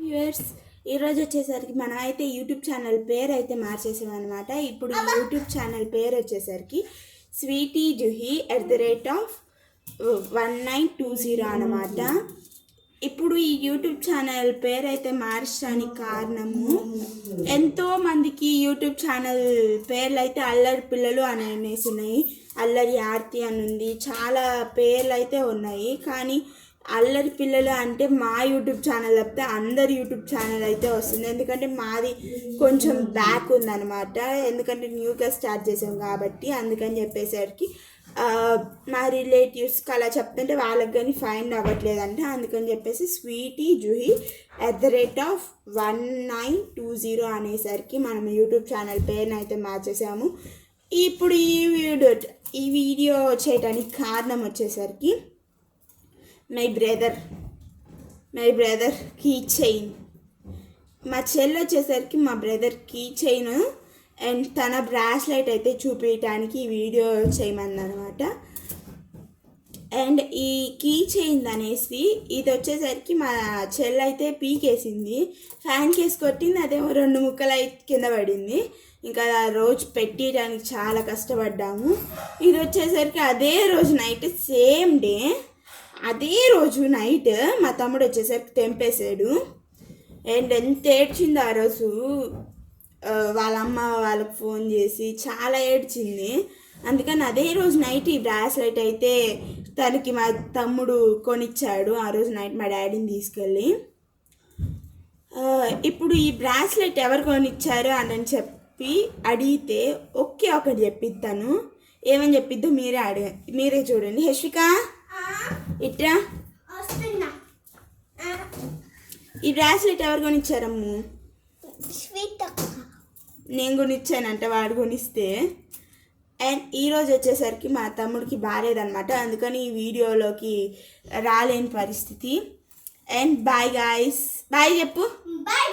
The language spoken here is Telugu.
వ్యూవర్స్, ఈరోజు వచ్చేసరికి మనం అయితే యూట్యూబ్ ఛానల్ పేరు అయితే మార్చేసామన్నమాట. ఇప్పుడు ఈ యూట్యూబ్ ఛానల్ పేరు వచ్చేసరికి స్వీటీ జుహీ @1920 అనమాట. ఇప్పుడు ఈ యూట్యూబ్ ఛానల్ పేరు అయితే మార్చడానికి కారణము, ఎంతోమందికి యూట్యూబ్ ఛానల్ పేర్లు అయితే అల్లరి పిల్లలు అని అనేసి ఉన్నాయి, అల్లరి ఆర్తి అని ఉంది, చాలా పేర్లు అయితే ఉన్నాయి. కానీ అల్లరి పిల్లలు అంటే మా యూట్యూబ్ ఛానల్ తప్పితే అందరి యూట్యూబ్ ఛానల్ అయితే వస్తుంది. ఎందుకంటే మాది కొంచెం బ్యాక్ ఉందన్నమాట, ఎందుకంటే న్యూగా స్టార్ట్ చేసాం కాబట్టి. అందుకని చెప్పేసరికి మా రిలేటివ్స్కి అలా చెప్తుంటే వాళ్ళకి కానీ ఫైండ్ అవ్వట్లేదంట. అందుకని చెప్పేసి స్వీటీ జుహీ @1920 అనేసరికి మనం యూట్యూబ్ ఛానల్ పేరుని అయితే మార్చేసాము. ఇప్పుడు ఈ వీడియో చేయడానికి కారణం వచ్చేసరికి మై బ్రదర్ కీ చైన్. మా చెల్లి వచ్చేసరికి మా బ్రదర్ కీ చైన్ అండ్ తన బ్రాస్లెట్ అయితే చూపించడానికి ఈ వీడియో చేయమందనమాట. అండ్ ఈ కీ చైన్ అనేసి ఇది వచ్చేసరికి మా చెల్లి అయితే పీకేసింది, ఫ్యాన్ కేసు కొట్టింది, అదేమో 2 ముక్కలు అయితే కింద పడింది. ఇంకా ఆ రోజు పెట్టడానికి చాలా కష్టపడ్డాము. ఇది వచ్చేసరికి అదే రోజు నైట్, సేమ్ డే అదే రోజు నైట్ మా తమ్ముడు వచ్చేసరికి తెంపేశాడు. అండ్ ఎంత ఏడ్చింది ఆ రోజు, వాళ్ళ అమ్మ వాళ్ళకి ఫోన్ చేసి చాలా ఏడ్చింది. అందుకని అదే రోజు నైట్ ఈ బ్రాస్లెట్ అయితే తనకి మా తమ్ముడు కొనిచ్చాడు ఆ రోజు నైట్ మా డాడీని తీసుకెళ్ళి. ఇప్పుడు ఈ బ్రాస్లెట్ ఎవరు కొనిచ్చారు అని చెప్పి అడిగితే ఒకే ఒకటి చెప్పిస్తాను, ఏమని చెప్పిద్దో మీరే చూడండి. హెష్విక ఇట్రా, ఈ బ్రాస్లెట్ ఎవరు కొనిచ్చారమ్ము? నేను కొనిచ్చానంట, వాడు కొనిస్తే. అండ్ ఈరోజు వచ్చేసరికి మా తమ్ముడికి బాగాలేదనమాట, అందుకని ఈ వీడియోలోకి రాలేని పరిస్థితి. అండ్ బాయ్ గాయ్స్, బాయ్ చెప్పు. బాయ్.